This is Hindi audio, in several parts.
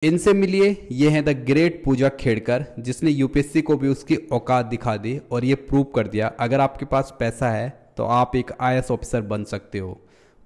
इनसे मिलिए, ये हैं द ग्रेट पूजा खेड़कर, जिसने यूपीएससी को भी उसकी औकात दिखा दी और ये प्रूव कर दिया अगर आपके पास पैसा है तो आप एक आईएएस ऑफिसर बन सकते हो।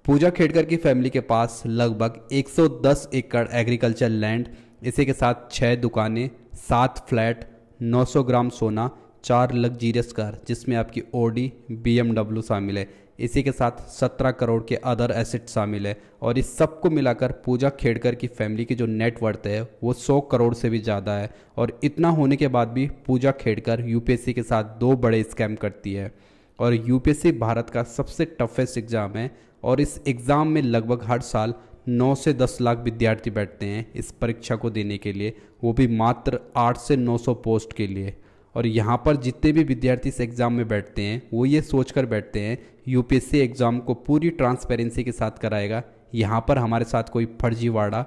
पूजा खेड़कर की फैमिली के पास लगभग 110 एकड़ एग्रीकल्चर लैंड, इसी के साथ 6 दुकानें, 7 फ्लैट, 900 ग्राम सोना, 4 लग्जीरियस कार जिसमें आपकी ओडी BMW शामिल है, इसी के साथ 17 करोड़ के अदर एसेट शामिल है। और इस सब को मिलाकर पूजा खेड़कर की फैमिली की जो नेट वर्थ है वो 100 करोड़ से भी ज़्यादा है। और इतना होने के बाद भी पूजा खेड़कर यूपीएससी के साथ 2 बड़े स्कैम करती है। और यूपीएससी भारत का सबसे टफेस्ट एग्ज़ाम है और इस एग्ज़ाम में लगभग हर साल 9 से 10 लाख विद्यार्थी बैठते हैं इस परीक्षा को देने के लिए, वो भी मात्र 8 से 900 पोस्ट के लिए। और यहाँ पर जितने भी विद्यार्थी इस एग्ज़ाम में बैठते हैं वो ये सोचकर बैठते हैं यूपीएससी एग्ज़ाम को पूरी ट्रांसपेरेंसी के साथ कराएगा, यहाँ पर हमारे साथ कोई फर्जीवाड़ा,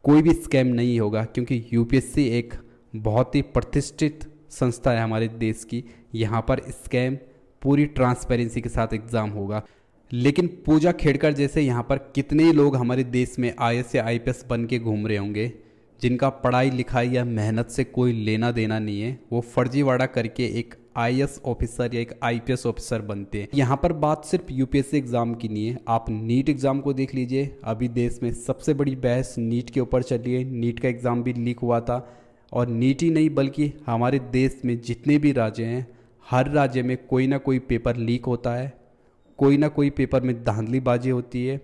कोई भी स्कैम नहीं होगा, क्योंकि यूपीएससी एक बहुत ही प्रतिष्ठित संस्था है हमारे देश की। यहाँ पर स्कैम पूरी ट्रांसपेरेंसी के साथ एग्ज़ाम होगा। लेकिन पूजा खेड़कर जैसे यहाँ पर कितने ही लोग हमारे देश में आईएएस या आईपीएस बन के घूम रहे होंगे जिनका पढ़ाई लिखाई या मेहनत से कोई लेना देना नहीं है, वो फर्जीवाड़ा करके एक आईएएस ऑफिसर या एक आईपीएस ऑफिसर बनते हैं। यहाँ पर बात सिर्फ यूपीएससी एग्ज़ाम की नहीं है, आप नीट एग्ज़ाम को देख लीजिए। अभी देश में सबसे बड़ी बहस नीट के ऊपर चली है। नीट का एग्ज़ाम भी लीक हुआ था। और नीट ही नहीं बल्कि हमारे देश में जितने भी राज्य हैं, हर राज्य में कोई ना कोई पेपर लीक होता है, कोई ना कोई पेपर में धांधलीबाजी होती है।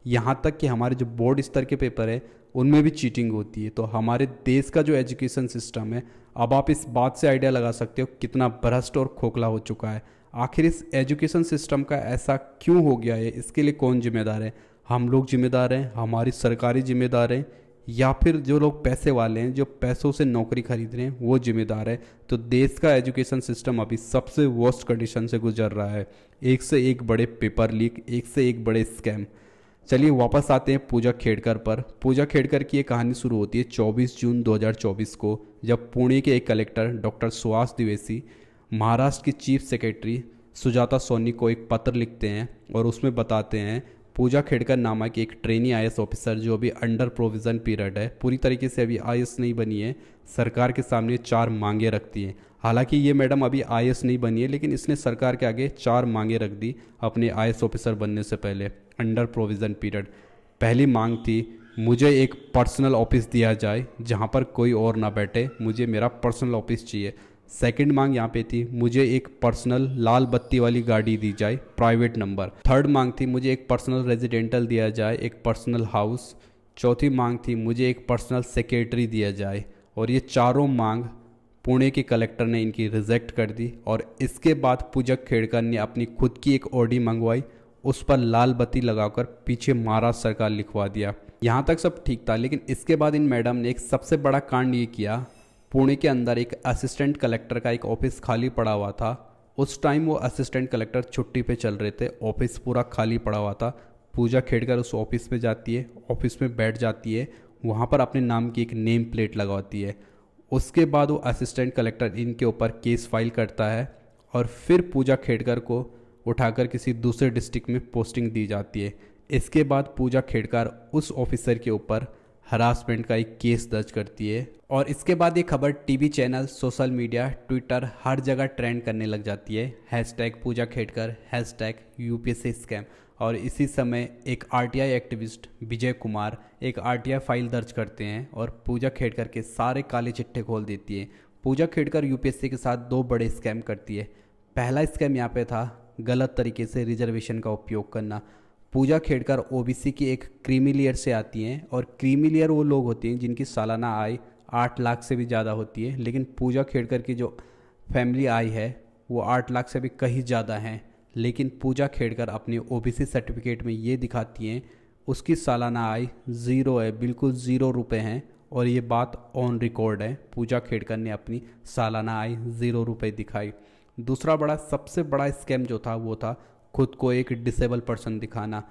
यहाँ तक कि हमारे जो बोर्ड स्तर के पेपर है उनमें भी चीटिंग होती है। तो हमारे देश का जो एजुकेशन सिस्टम है, अब आप इस बात से आइडिया लगा सकते हो कितना भ्रष्ट और खोखला हो चुका है। आखिर इस एजुकेशन सिस्टम का ऐसा क्यों हो गया है, इसके लिए कौन जिम्मेदार है? हम लोग जिम्मेदार हैं, हमारी सरकारी जिम्मेदार हैं, या फिर जो लोग पैसे वाले हैं जो पैसों से नौकरी खरीद रहे हैं वो जिम्मेदार है? तो देश का एजुकेशन सिस्टम अभी सबसे वर्स्ट कंडीशन से गुजर रहा है। एक से एक बड़े पेपर लीक, एक से एक बड़े स्कैम। चलिए वापस आते हैं पूजा खेड़कर पर। पूजा खेड़कर की एक कहानी शुरू होती है 24 जून 2024 को, जब पुणे के एक कलेक्टर डॉक्टर सुहास द्विवेदी महाराष्ट्र की चीफ सेक्रेटरी सुजाता सोनी को एक पत्र लिखते हैं और उसमें बताते हैं पूजा खेड़कर नामक एक ट्रेनी आईएएस ऑफिसर जो अभी अंडर प्रोविज़न पीरियड है, पूरी तरीके से अभी आईएएस नहीं बनी है, सरकार के सामने 4 मांगे रखती है। हालांकि ये मैडम अभी आईएएस नहीं बनी है, लेकिन इसने सरकार के आगे 4 मांगे रख दी अपने आईएएस ऑफिसर बनने से पहले अंडर प्रोविज़न पीरियड। पहली मांग थी, मुझे एक पर्सनल ऑफिस दिया जाए जहाँ पर कोई और ना बैठे, मुझे मेरा पर्सनल ऑफिस चाहिए। सेकंड मांग यहाँ पे थी, मुझे एक पर्सनल लाल बत्ती वाली गाड़ी दी जाए, प्राइवेट नंबर। थर्ड मांग थी, मुझे एक पर्सनल रेजिडेंटल दिया जाए, एक पर्सनल हाउस। चौथी मांग थी, मुझे एक पर्सनल सेक्रेटरी दिया जाए। और ये चारों मांग पुणे के कलेक्टर ने इनकी रिजेक्ट कर दी। और इसके बाद पूजा खेड़कर ने अपनी खुद की एक ऑडी मंगवाई, उस पर लाल बत्ती लगाकर पीछे महाराष्ट्र सरकार लिखवा दिया। यहाँ तक सब ठीक था, लेकिन इसके बाद इन मैडम ने एक सबसे बड़ा कांड ये किया। पुणे के अंदर एक असिस्टेंट कलेक्टर का एक ऑफिस खाली पड़ा हुआ था। उस टाइम वो असिस्टेंट कलेक्टर छुट्टी पे चल रहे थे, ऑफिस पूरा खाली पड़ा हुआ था। पूजा खेड़कर उस ऑफिस में जाती है, ऑफिस में बैठ जाती है, वहाँ पर अपने नाम की एक नेम प्लेट लगवाती है। उसके बाद वो असिस्टेंट कलेक्टर इनके ऊपर केस फाइल करता है और फिर पूजा खेड़कर को उठाकर किसी दूसरे डिस्ट्रिक्ट में पोस्टिंग दी जाती है। इसके बाद पूजा खेड़कर उस ऑफिसर के ऊपर हरासमेंट का एक केस दर्ज करती है और इसके बाद ये खबर TV channel, social media, Twitter हर जगह ट्रेंड करने लग जाती है। Hashtag Pooja Khedkar, hashtag UPSC scam. और इसी समय एक आरटीआई एक्टिविस्ट विजय कुमार एक आरटीआई फाइल दर्ज करते हैं और पूजा खेड़कर के सारे काले चिट्ठे खोल देती है। पूजा खेड़कर यूपीएससी के साथ 2 बड़े स्कैम करती है। पहला स्कैम यहाँ पे था गलत तरीके से रिजर्वेशन का उपयोग करना। पूजा खेड़कर ओबीसी की एक क्रीमी लेयर से आती हैं और क्रीमी लेयर वो लोग होते हैं जिनकी सालाना आय 8 लाख से भी ज़्यादा होती है, लेकिन पूजा खेड़कर की जो फैमिली आय है वो 8 लाख से भी कहीं ज़्यादा है। लेकिन पूजा खेड़कर अपने ओबीसी सर्टिफिकेट में ये दिखाती हैं उसकी सालाना आय 0 है, बिल्कुल 0 रुपये हैं। और ये बात ऑन रिकॉर्ड है, पूजा खेड़कर ने अपनी सालाना आय 0 रुपये दिखाई। दूसरा बड़ा, सबसे बड़ा स्कैम जो था वो था खुद को एक डिसेबल पर्सन दिखाना।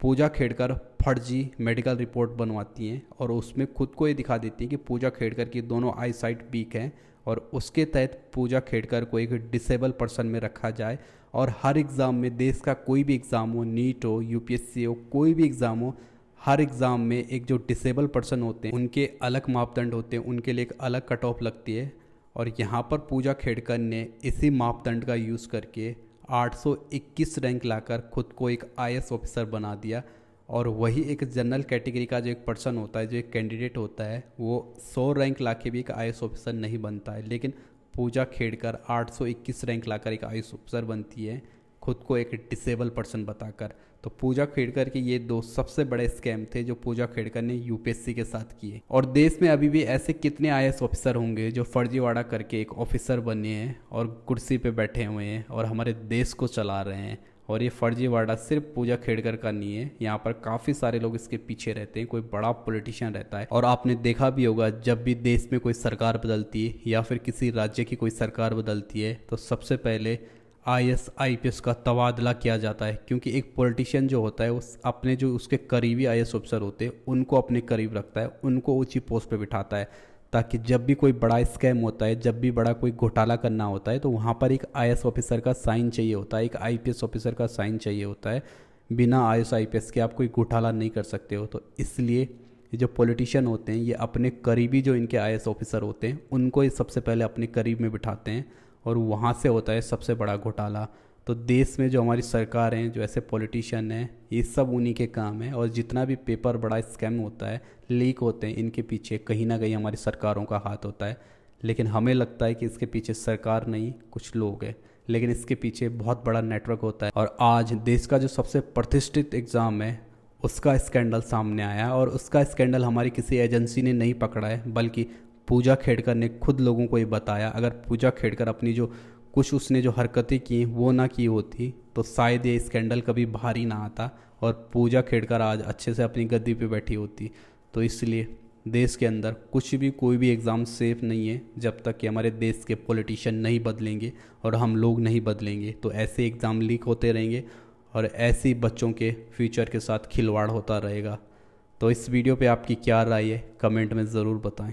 पूजा खेड़कर फर्जी मेडिकल रिपोर्ट बनवाती हैं और उसमें खुद को ये दिखा देती है कि पूजा खेड़कर की दोनों आई साइट वीक हैं और उसके तहत पूजा खेड़कर को एक डिसेबल पर्सन में रखा जाए और हर एग्ज़ाम में, देश का कोई भी एग्ज़ाम हो, नीट हो, यूपीएससी हो, कोई भी एग्ज़ाम हो, हर एग्ज़ाम में एक जो डिसेबल पर्सन होते हैं उनके अलग मापदंड होते हैं, उनके लिए एक अलग कट ऑफ लगती है। और यहाँ पर पूजा खेड़कर ने इसी मापदंड का यूज़ करके 821 रैंक लाकर खुद को एक IAS ऑफिसर बना दिया। और वही एक जनरल कैटेगरी का जो एक पर्सन होता है, जो एक कैंडिडेट होता है, वो 100 रैंक लाके भी एक IAS ऑफिसर नहीं बनता है, लेकिन पूजा खेड़कर 821 रैंक लाकर एक IAS ऑफिसर बनती है, खुद को एक डिसेबल पर्सन बताकर। तो पूजा खेड़कर के ये दो सबसे बड़े स्कैम थे जो पूजा खेड़कर ने यूपीएससी के साथ किए। और देश में अभी भी ऐसे कितने IAS ऑफिसर होंगे जो फर्जीवाड़ा करके एक ऑफिसर बने हैं और कुर्सी पे बैठे हुए हैं और हमारे देश को चला रहे हैं। और ये फर्जीवाड़ा सिर्फ पूजा खेड़कर का नहीं है, यहाँ पर काफ़ी सारे लोग इसके पीछे रहते हैं, कोई बड़ा पॉलिटिशियन रहता है। और आपने देखा भी होगा, जब भी देश में कोई सरकार बदलती है या फिर किसी राज्य की कोई सरकार बदलती है तो सबसे पहले IAS IPS का तबादला किया जाता है, क्योंकि एक पॉलिटिशियन जो होता है उस अपने जो उसके करीबी IAS ऑफिसर होते हैं उनको अपने करीब रखता है, उनको ऊंची पोस्ट पे बिठाता है, ताकि जब भी कोई बड़ा स्कैम होता है, जब भी बड़ा कोई घोटाला करना होता है तो वहाँ पर एक IAS ऑफिसर का साइन चाहिए होता है, एक IPS ऑफिसर का साइन चाहिए होता है। बिना IAS IPS के आप कोई घोटाला नहीं कर सकते हो। तो इसलिए ये जो पॉलिटिशियन होते हैं ये अपने करीबी जो इनके IAS ऑफिसर होते हैं उनको ये सबसे पहले अपने करीब में बिठाते हैं और वहाँ से होता है सबसे बड़ा घोटाला। तो देश में जो हमारी सरकार हैं, जो ऐसे पॉलिटिशियन हैं, ये सब उन्हीं के काम है। और जितना भी पेपर बड़ा स्कैम होता है, लीक होते हैं, इनके पीछे कहीं ना कहीं हमारी सरकारों का हाथ होता है। लेकिन हमें लगता है कि इसके पीछे सरकार नहीं, कुछ लोग हैं, लेकिन इसके पीछे बहुत बड़ा नेटवर्क होता है। और आज देश का जो सबसे प्रतिष्ठित एग्ज़ाम है उसका स्कैंडल सामने आया, और उसका स्कैंडल हमारी किसी एजेंसी ने नहीं पकड़ा है, बल्कि पूजा खेड़कर ने खुद लोगों को ये बताया। अगर पूजा खेड़कर अपनी जो कुछ उसने जो हरकतें की वो ना की होती तो शायद ये स्कैंडल कभी बाहर ही ना आता और पूजा खेड़कर आज अच्छे से अपनी गद्दी पे बैठी होती। तो इसलिए देश के अंदर कुछ भी, कोई भी एग्ज़ाम सेफ नहीं है जब तक कि हमारे देश के पॉलिटिशियन नहीं बदलेंगे और हम लोग नहीं बदलेंगे। तो ऐसे एग्ज़ाम लीक होते रहेंगे और ऐसे ही बच्चों के फ्यूचर के साथ खिलवाड़ होता रहेगा। तो इस वीडियो पे आपकी क्या राय है, कमेंट में ज़रूर बताएं।